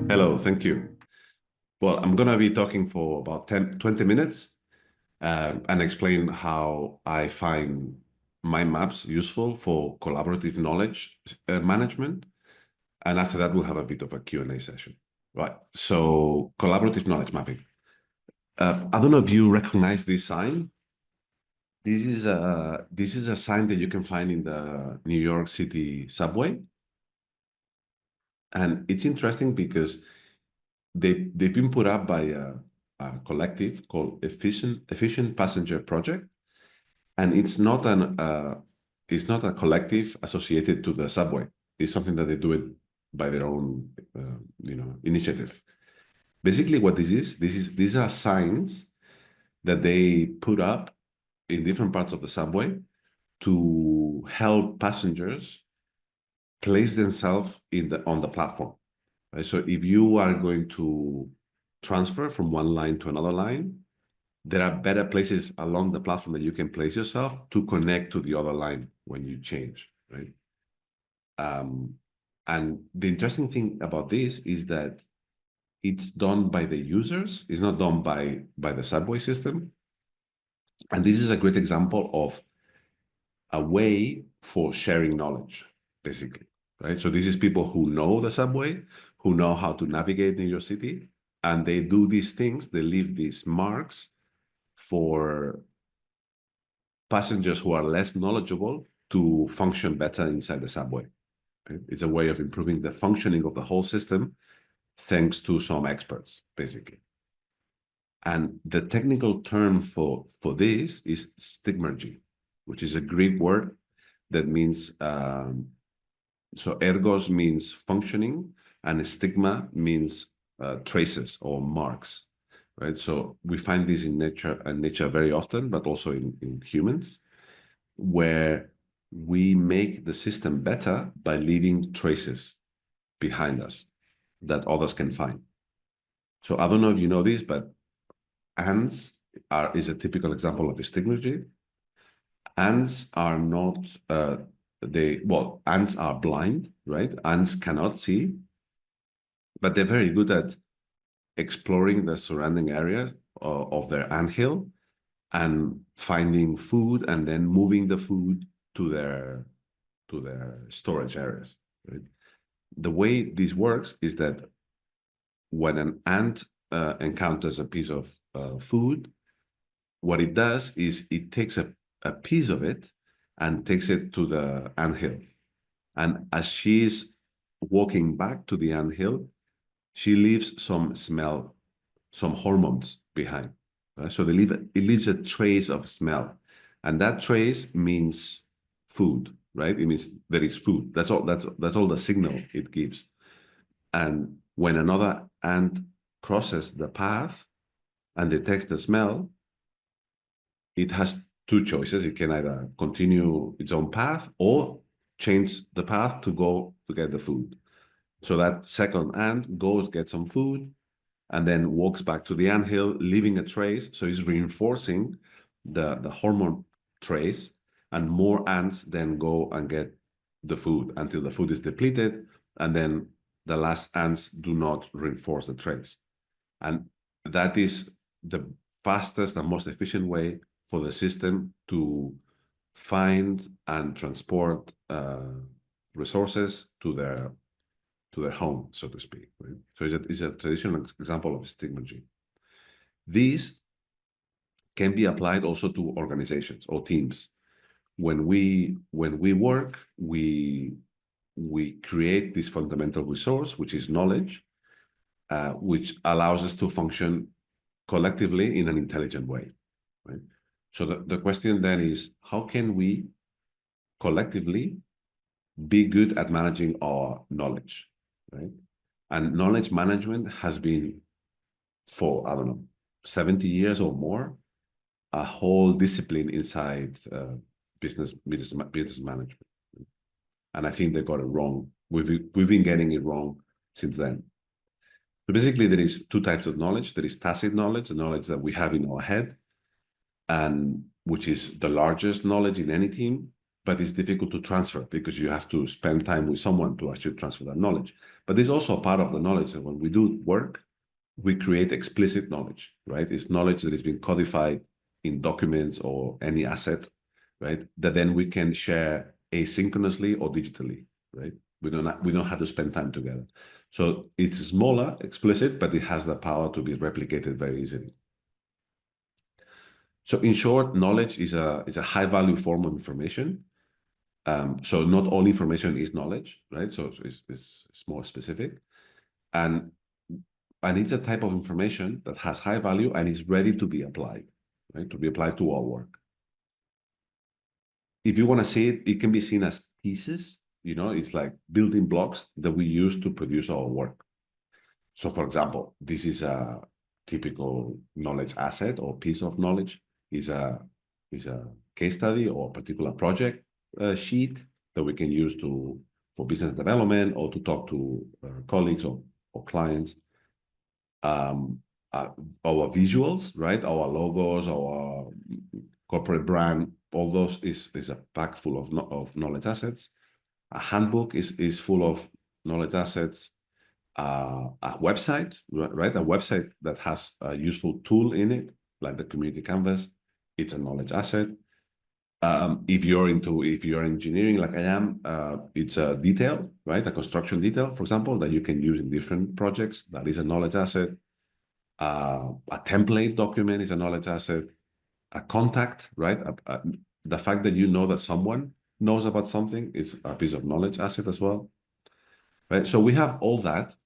Hello, thank you. Well, I'm going to be talking for about 20 minutes and explain how I find mind maps useful for collaborative knowledge management. And after that, we'll have a bit of a Q&A session. Right, so collaborative knowledge mapping. I don't know if you recognize this sign. This is a sign that you can find in the New York City subway. And it's interesting because they've been put up by a collective called Efficient Passenger Project, and it's not a collective associated to the subway. It's something that they do it by their own initiative. Basically, what these are signs that they put up in different parts of the subway to help passengers place themselves on the platform. Right? So if you are going to transfer from one line to another line, there are better places along the platform that you can place yourself to connect to the other line when you change, right? And the interesting thing about this is that it's done by the users. It's not done by the subway system. And this is a great example of a way for sharing knowledge, basically, right? So this is people who know the subway, who know how to navigate New York City, and they do these things, they leave these marks for passengers who are less knowledgeable to function better inside the subway. Right? It's a way of improving the functioning of the whole system thanks to some experts, basically. And the technical term for this is stigmergy, which is a Greek word that means, so ergos means functioning, and stigma means traces or marks, right? So we find this in nature very often, but also in humans, where we make the system better by leaving traces behind us that others can find. So I don't know if you know this, but ants is a typical example of stigmergy. Ants are not, ants are blind, right? Ants cannot see, but they're very good at exploring the surrounding areas of their anthill and finding food and then moving the food to their storage areas, right? The way this works is that when an ant encounters a piece of food, what it does is it takes a piece of it and takes it to the anthill. And as she's walking back to the anthill, she leaves some smell, some hormones behind. Right? So it leaves a trace of smell. And that trace means food, right? It means there is food. That's all the signal it gives. And when another ant crosses the path and detects the smell, it has two choices. It can either continue its own path or change the path to go to get the food. So that second ant goes, get some food, and then walks back to the anthill, leaving a trace. So it's reinforcing the hormone trace, and more ants then go and get the food until the food is depleted, and then the last ants do not reinforce the trace. And that is the fastest and most efficient way for the system to find and transport resources to their home, so to speak. Right? So it's a traditional example of stigmergy. These can be applied also to organizations or teams. When we work, we create this fundamental resource, which is knowledge, which allows us to function collectively in an intelligent way. Right? So the question then is, how can we collectively be good at managing our knowledge, right? And knowledge management has been, for, I don't know, 70 years or more, a whole discipline inside business management. And I think they got it wrong. We've been getting it wrong since then. So basically, there is two types of knowledge. There is tacit knowledge, the knowledge that we have in our head, and which is the largest knowledge in any team. but it's difficult to transfer because you have to spend time with someone to actually transfer that knowledge. But there's also a part of the knowledge that when we do work, we create explicit knowledge, right? It's knowledge that is being codified in documents or any asset, right? That then we can share asynchronously or digitally, right? We don't have to spend time together. So it's smaller, explicit, but it has the power to be replicated very easily. So in short, knowledge is a high value form of information. So not all information is knowledge, right? So it's more specific. And it's a type of information that has high value and is ready to be applied, right? To be applied to our work. If you want to see it, it can be seen as pieces, it's like building blocks that we use to produce our work. So for example, this is a typical knowledge asset or piece of knowledge is a case study or a particular project sheet that we can use for business development or to talk to colleagues or clients. Our visuals, right? Our logos, our corporate brand, all those is a pack full of knowledge assets. A handbook is full of knowledge assets. A website, right? A website that has a useful tool in it, like the community canvas, it's a knowledge asset. If you're engineering like I am, it's a detail, right? A construction detail, for example, that you can use in different projects. That is a knowledge asset. A template document is a knowledge asset. A contact, right? The fact that you know that someone knows about something is a piece of knowledge asset as well, right? So we have all that.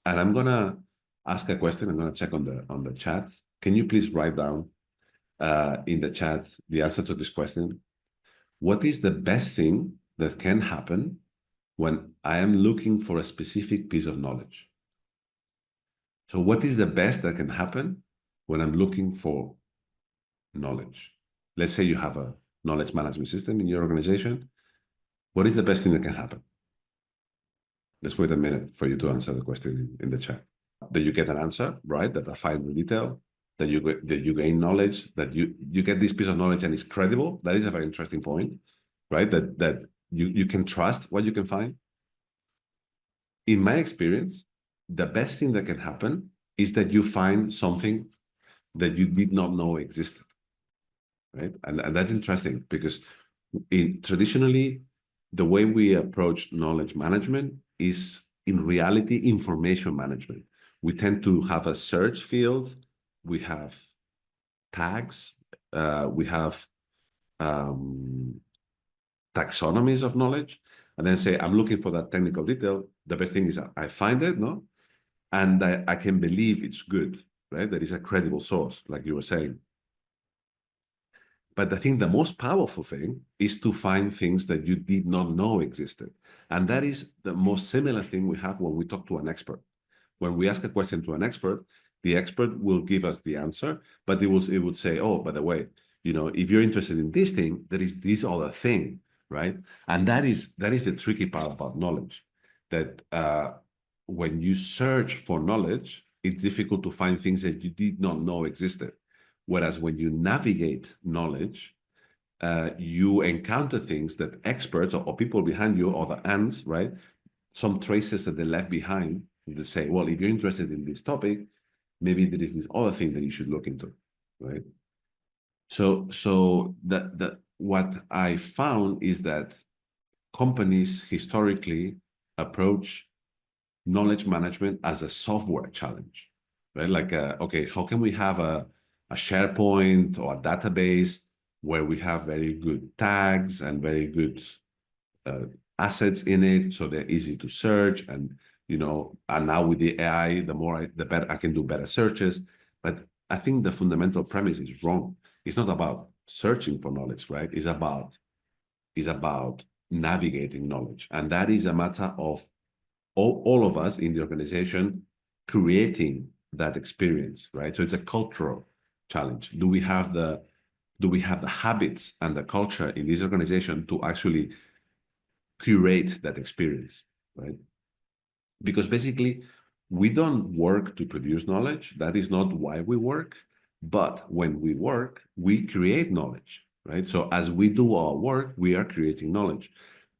And I'm gonna ask a question. I'm gonna check on the chat. Can you please write down in the chat the answer to this question? What is the best thing that can happen when I am looking for a specific piece of knowledge? So what is the best that can happen when I'm looking for knowledge? Let's say you have a knowledge management system in your organization. What is the best thing that can happen? Let's wait a minute for you to answer the question in the chat. That you get an answer, right? That I find the detail, that you gain knowledge, that you get this piece of knowledge and it's credible. That is a very interesting point, right? That you can trust what you can find. In my experience, the best thing that can happen is that you find something that you did not know existed, right? And that's interesting because traditionally, the way we approach knowledge management is in reality information management. We tend to have a search field, we have tags, we have taxonomies of knowledge, and then say, I'm looking for that technical detail. The best thing is I find it, no? And I can believe it's good, right? That is a credible source, like you were saying. But I think the most powerful thing is to find things that you did not know existed. And that is the most similar thing we have when we talk to an expert. When we ask a question to an expert, the expert will give us the answer, but it would say, oh, by the way, if you're interested in this thing, there is this other thing, right? And that is the tricky part about knowledge, that when you search for knowledge, it's difficult to find things that you did not know existed. Whereas when you navigate knowledge, you encounter things that experts or people behind you or the ants, right? Some traces that they left behind to say, well, if you're interested in this topic, maybe there is this other thing that you should look into, right? So that what I found is that companies historically approach knowledge management as a software challenge, right? Like, okay, how can we have a SharePoint or a database where we have very good tags and very good assets in it, so they're easy to search, and and now with the AI, the better I can do better searches. But I think the fundamental premise is wrong. It's not about searching for knowledge, right? It's about navigating knowledge, and that is a matter of all of us in the organization creating that experience, right? So it's a cultural challenge. Do we have the habits and the culture in this organization to actually curate that experience, right? Because basically, we don't work to produce knowledge. That is not why we work. But when we work, we create knowledge, right? So as we do our work, we are creating knowledge.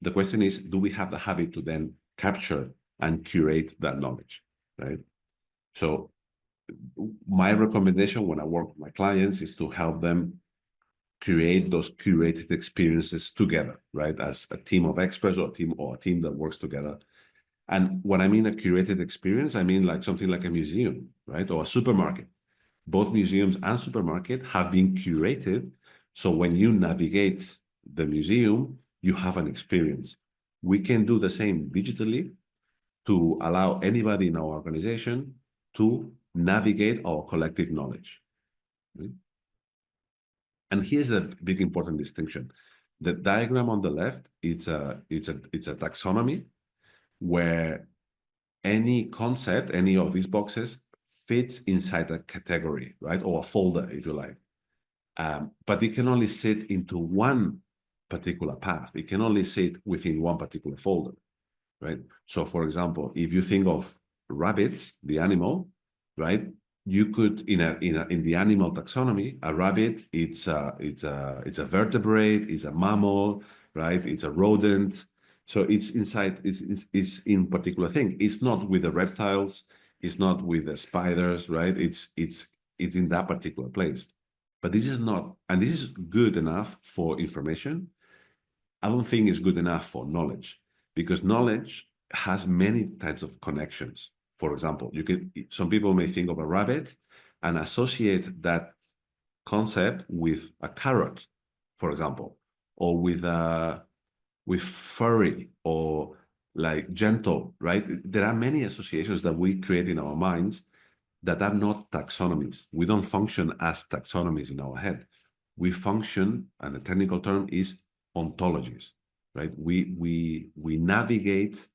The question is, do we have the habit to then capture and curate that knowledge, right? So my recommendation when I work with my clients is to help them create those curated experiences together, right? As a team of experts or a team that works together. And when I mean a curated experience, I mean like something like a museum, right? Or a supermarket. Both museums and supermarket have been curated. So when you navigate the museum, you have an experience. We can do the same digitally to allow anybody in our organization to navigate our collective knowledge. And here's the big important distinction. The diagram on the left, it's a taxonomy where any concept, any of these boxes fits inside a category, right? Or a folder, if you like. But it can only sit into one particular path. It can only sit within one particular folder, right? So for example, if you think of rabbits, the animal, right? You could in the animal taxonomy, a rabbit, it's a vertebrate, it's a mammal, right? It's a rodent. So it's inside, it's in particular thing. It's not with the reptiles, it's not with the spiders, right? It's in that particular place. But this is not, and this is good enough for information. I don't think it's good enough for knowledge, because knowledge has many types of connections. For example, some people may think of a rabbit and associate that concept with a carrot, for example, or with furry or like gentle, right? There are many associations that we create in our minds that are not taxonomies. We don't function as taxonomies in our head. We function, and the technical term is ontologies, right? We navigate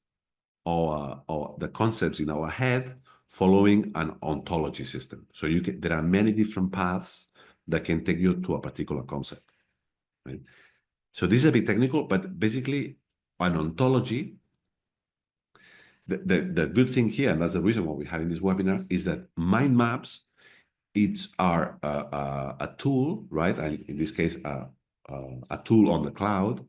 the concepts in our head following an ontology system. So there are many different paths that can take you to a particular concept, right? So this is a bit technical, but basically an ontology, the good thing here, and that's the reason why we're having this webinar, is that mind maps, it's a tool, right? And in this case, a tool on the cloud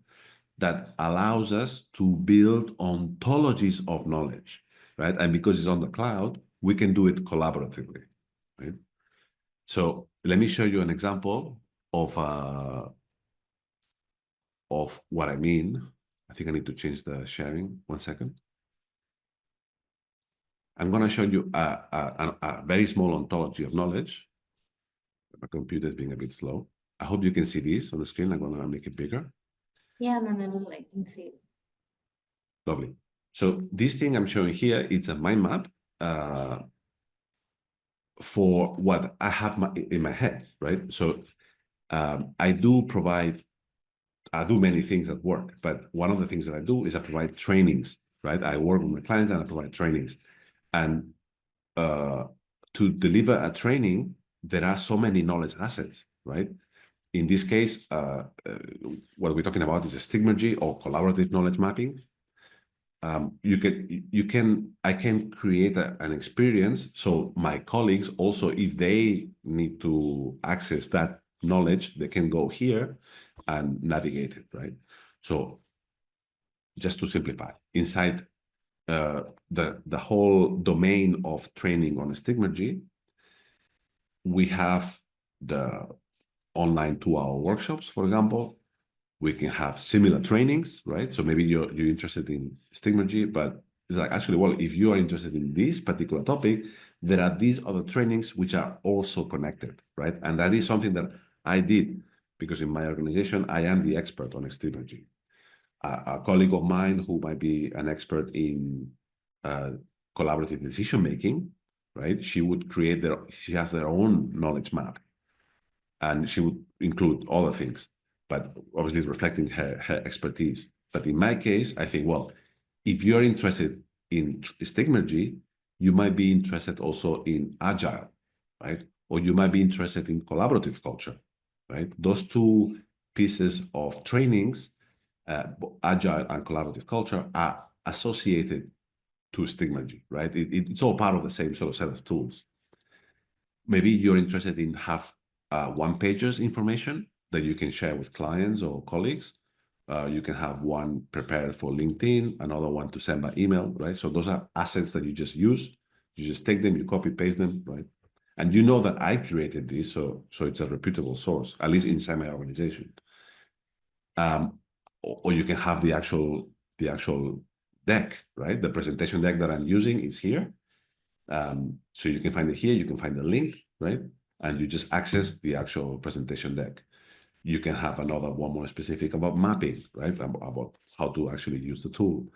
that allows us to build ontologies of knowledge, right? And because it's on the cloud, we can do it collaboratively, right? So let me show you an example of what I mean. I think I need to change the sharing. 1 second. I'm going to show you a very small ontology of knowledge. My computer is being a bit slow. I hope you can see this on the screen. I'm going to make it bigger. Yeah, Manel, I can see it. Lovely. So this thing I'm showing here, it's a mind map for what I have in my head, right? So I do many things at work, but one of the things that I do is I provide trainings, right? I work with my clients and I provide trainings. And to deliver a training, there are so many knowledge assets, right? In this case, what we're talking about is a stigmergy or collaborative knowledge mapping. I can create an experience. So my colleagues also, if they need to access that knowledge, they can go here and navigate it, right? So just to simplify, inside the whole domain of training on stigmergy, we have the online 2-hour workshops, for example. We can have similar trainings, right? So maybe you're interested in stigmergy, but it's like, actually, well, if you are interested in this particular topic, there are these other trainings which are also connected, right? And that is something that I did because in my organization, I am the expert on stigmergy. A colleague of mine who might be an expert in collaborative decision making, right? She has their own knowledge map, and she would include other things, but obviously reflecting her expertise. But in my case, I think, well, if you're interested in stigmergy, you might be interested also in agile, right? Or you might be interested in collaborative culture, right? Those two pieces of trainings, agile and collaborative culture, are associated to stigmergy, right? It's all part of the same sort of set of tools. Maybe you're interested in have one-pagers information, that you can share with clients or colleagues. You can have one prepared for LinkedIn, another one to send by email, right? So those are assets that you just use. You just take them, you copy paste them, right? And you know that I created this, so it's a reputable source, at least inside my organization. Or you can have the actual deck, right? The presentation deck that I'm using is here. So you can find it here. You can find the link, right? And you just access the actual presentation deck. You can have another one more specific about mapping, right? About how to actually use the tool.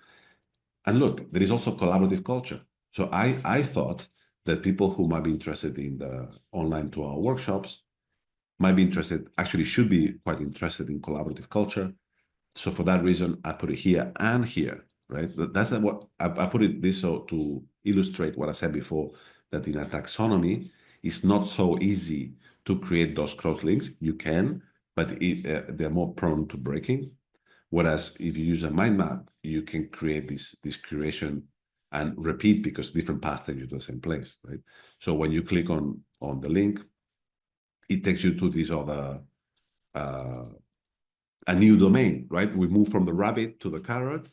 And look, there is also collaborative culture. So I thought that people who might be interested in the online 2-hour workshops might be interested, actually should be quite interested in collaborative culture. So for that reason, I put it here and here, right? That's not what I put it this so to illustrate what I said before, that in a taxonomy, it's not so easy to create those cross links. You can, but they're more prone to breaking. Whereas if you use a mind map, you can create this curation and repeat because different paths take you to the same place, right? So when you click on the link, it takes you to this other a new domain, right? We move from the rabbit to the carrot,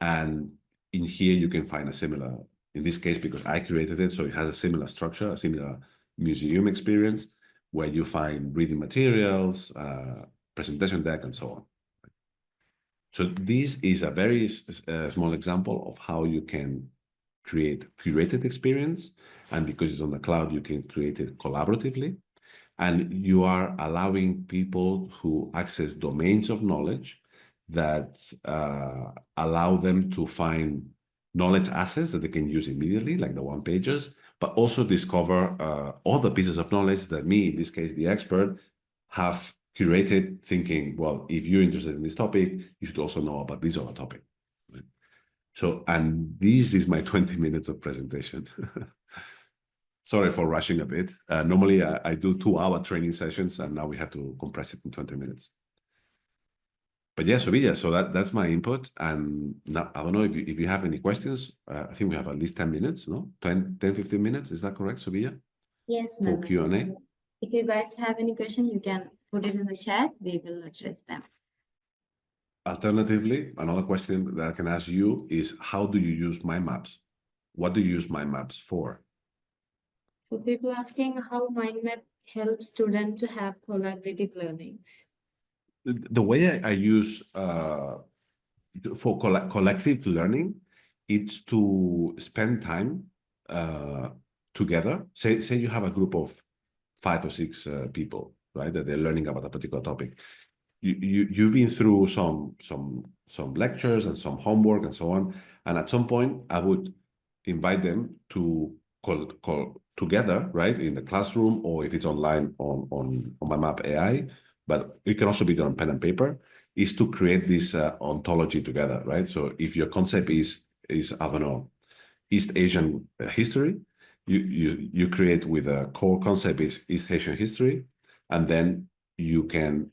and in here you can find a similar, in this case, because I created it, so it has a similar structure, a similar museum experience, where you find reading materials, presentation deck, and so on. So this is a very small example of how you can create curated experience, and because it's on the cloud, you can create it collaboratively. And you are allowing people who access domains of knowledge that allow them to find knowledge assets that they can use immediately, like the one pages, but also discover other pieces of knowledge that me, in this case, the expert, have curated, thinking, well, if you're interested in this topic, you should also know about this other topic. Right? So, and this is my 20 minutes of presentation. Sorry for rushing a bit. Normally, I do 2-hour training sessions, and now we have to compress it in 20 minutes. But yeah, Sevilla, so that's my input. And now, I don't know if you have any questions. I think we have at least 10 minutes, no? 10, 15 minutes. Is that correct, Sevilla? Yes, For ma'am. Q&A? If you guys have any question, you can put it in the chat. We will address them. Alternatively, another question that I can ask you is, how do you use mind maps? What do you use mind maps for? So people asking how MindMap helps students to have collaborative learnings. The way I use for collective learning, it's to spend time together. Say you have a group of 5 or 6 people, right? That they're learning about a particular topic. You've been through some lectures and some homework and so on. And at some point, I would invite them to call together, right, in the classroom, or if it's online on MindMap AI, but it can also be done on pen and paper, is to create this ontology together, right? So if your concept is I don't know, East Asian history, you create with a core concept is East Asian history, and then you can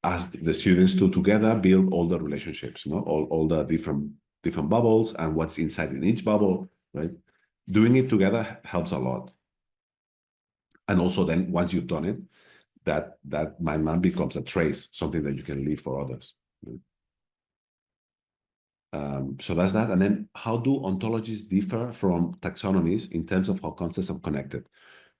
ask the students to together build all the relationships, you know, all the different bubbles and what's inside in each bubble, right? Doing it together helps a lot. And also then once you've done it, that mind map becomes a trace, something that you can leave for others. So that's that. And then how do ontologies differ from taxonomies in terms of how concepts are connected?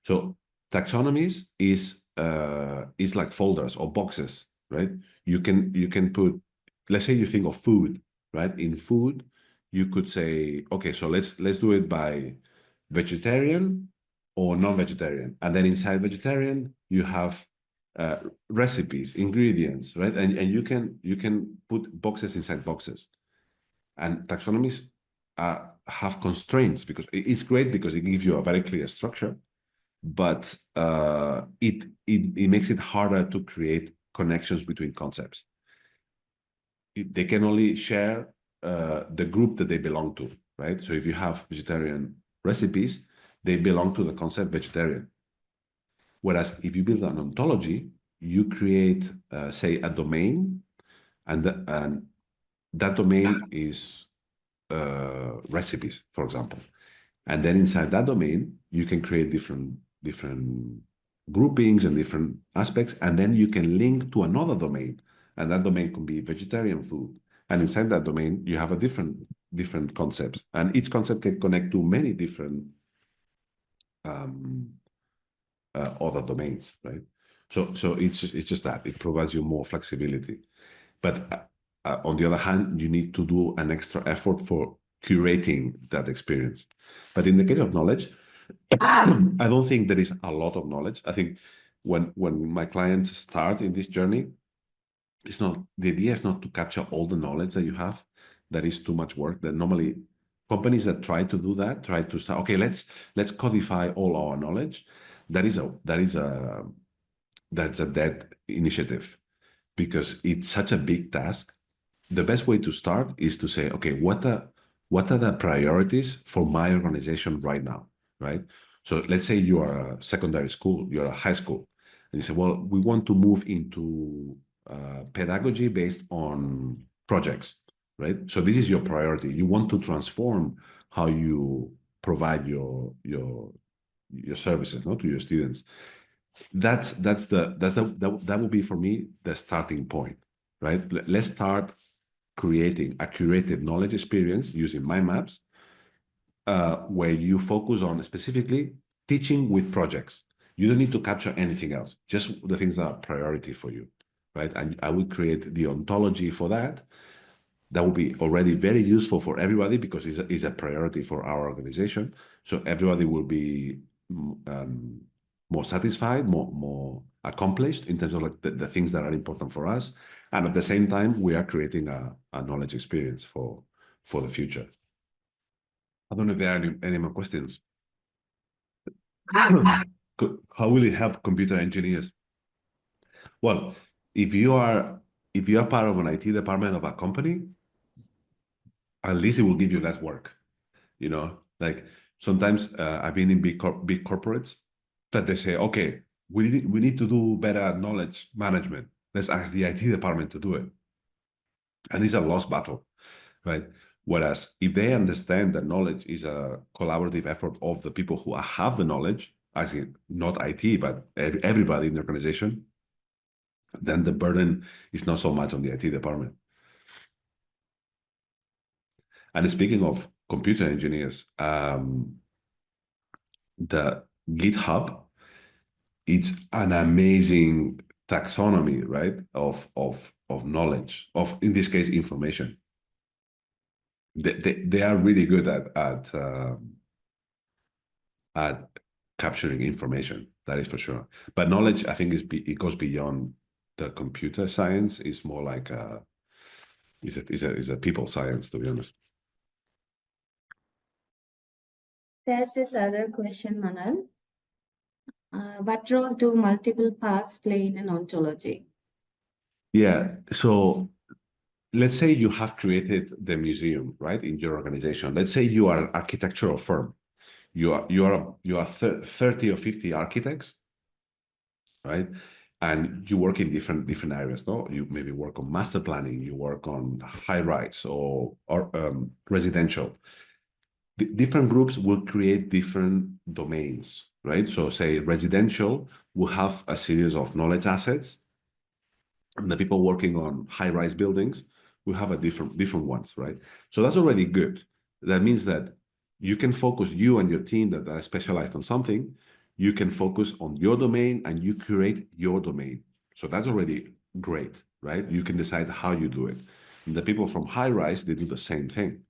So taxonomies is like folders or boxes, right? You can put, let's say you think of food, right? In food, you could say, okay, so let's do it by vegetarian or non-vegetarian. And then inside vegetarian, you have recipes, ingredients, right? And you can put boxes inside boxes. And taxonomies have constraints because it's great because it gives you a very clear structure, but it makes it harder to create connections between concepts. They can only share the group that they belong to, right? So if you have vegetarian recipes, they belong to the concept vegetarian. Whereas if you build an ontology, you create, say, a domain, and that domain is recipes, for example. And then inside that domain, you can create different groupings and different aspects, and then you can link to another domain, and that domain can be vegetarian food. And inside that domain, you have a different concepts, and each concept can connect to many different other domains, right? So it's just that it provides you more flexibility. But on the other hand, you need to do an extra effort for curating that experience. But in the case of knowledge, I don't think there is a lot of knowledge. I think when my clients start in this journey, it's not the idea is not to capture all the knowledge that you have. That is too much work. That normally companies that try to do that try to start. Okay, let's codify all our knowledge. That's a dead initiative because it's such a big task. The best way to start is to say, okay, what are the priorities for my organization right now, right? So let's say you are a secondary school, you're a high school, and you say, well, we want to move into pedagogy based on projects, right? So this is your priority. You want to transform how you provide your services, no, to your students. That will be for me the starting point, right? Let's start creating a curated knowledge experience using mind maps, where you focus on specifically teaching with projects. You don't need to capture anything else, just the things that are priority for you, right? And I will create the ontology for that. That will be already very useful for everybody because it's a priority for our organization. So everybody will be um, more satisfied, more accomplished in terms of like the things that are important for us. And at the same time, we are creating a knowledge experience for the future. I don't know if there are any more questions. How will it help computer engineers? Well, if you are part of an IT department of a company, at least it will give you less work. You know, like sometimes I've been in big corporates that they say, okay, we need to do better knowledge management. Let's ask the IT department to do it, and it's a lost battle, right? Whereas if they understand that knowledge is a collaborative effort of the people who have the knowledge, as in not IT, but everybody in the organization, then the burden is not so much on the IT department. And speaking of computer engineers, the GitHub, it's an amazing taxonomy, right? Of knowledge, of in this case information. They are really good at capturing information. That is for sure. But knowledge, I think, it goes beyond the computer science. It's more like is a people science, to be honest. There's this other question, Manal. What role do multiple paths play in an ontology? Yeah. So let's say you have created the museum, right, in your organization. Let's say you are an architectural firm. You are 30 or 50 architects, right? And you work in different areas, no? You maybe work on master planning, you work on high rise or residential. Different groups will create different domains, right? So say residential will have a series of knowledge assets, and the people working on high-rise buildings will have a different ones, right? So that's already good. That means that you can focus, you and your team that are specialized on something, you can focus on your domain and you curate your domain. So that's already great, right? You can decide how you do it. And the people from high-rise, they do the same thing.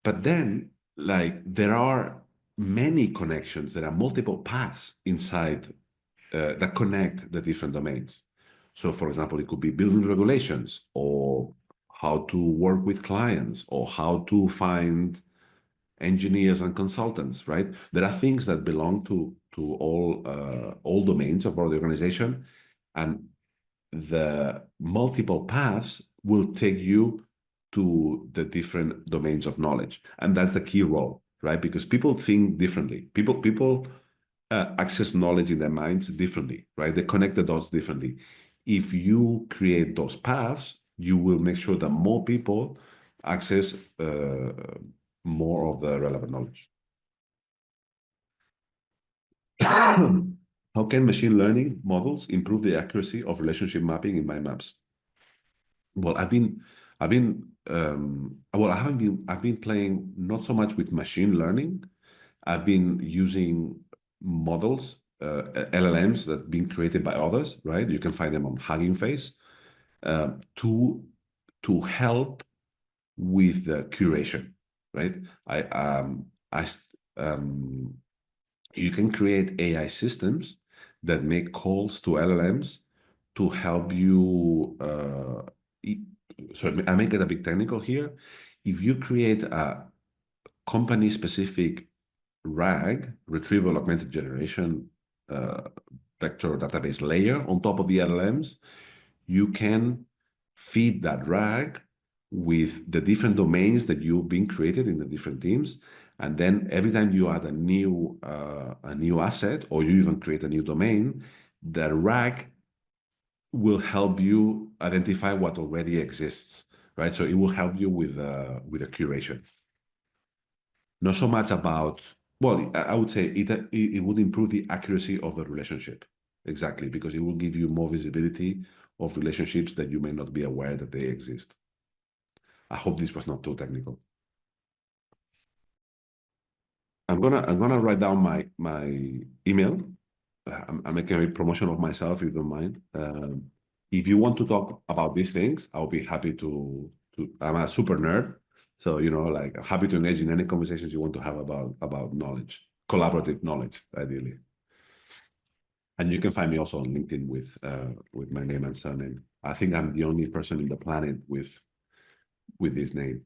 But then, like, there are many connections, there are multiple paths inside that connect the different domains. So, for example, it could be building regulations or how to work with clients or how to find engineers and consultants, right? There are things that belong to all domains of our organization, and the multiple paths will take you to the different domains of knowledge, and that's the key role, right? Because people think differently. People access knowledge in their minds differently, right? They connect the dots differently. If you create those paths, you will make sure that more people access more of the relevant knowledge. How can machine learning models improve the accuracy of relationship mapping in mind maps? Well, I've been I've been playing not so much with machine learning. I've been using models, LLMs that have been created by others, right? You can find them on Hugging Face, to help with the curation, right? You can create AI systems that make calls to LLMs to help you. I make it a bit technical here. If you create a company-specific RAG, retrieval augmented generation vector database layer on top of the LLMs, you can feed that RAG with the different domains that you've been created in the different teams. And then every time you add a new asset, or you even create a new domain, the RAG will help you identify what already exists, right? So it will help you with a curation. Not so much about, well, I would say it would improve the accuracy of the relationship. Exactly, because it will give you more visibility of relationships that you may not be aware that they exist. I hope this was not too technical. I'm gonna write down my email. I'm making a promotion of myself, if you don't mind. If you want to talk about these things, I'll be happy to. I'm a super nerd, so like I'm happy to engage in any conversations you want to have about knowledge, collaborative knowledge, ideally. And you can find me also on LinkedIn with my name and surname. I think I'm the only person in the planet with this name.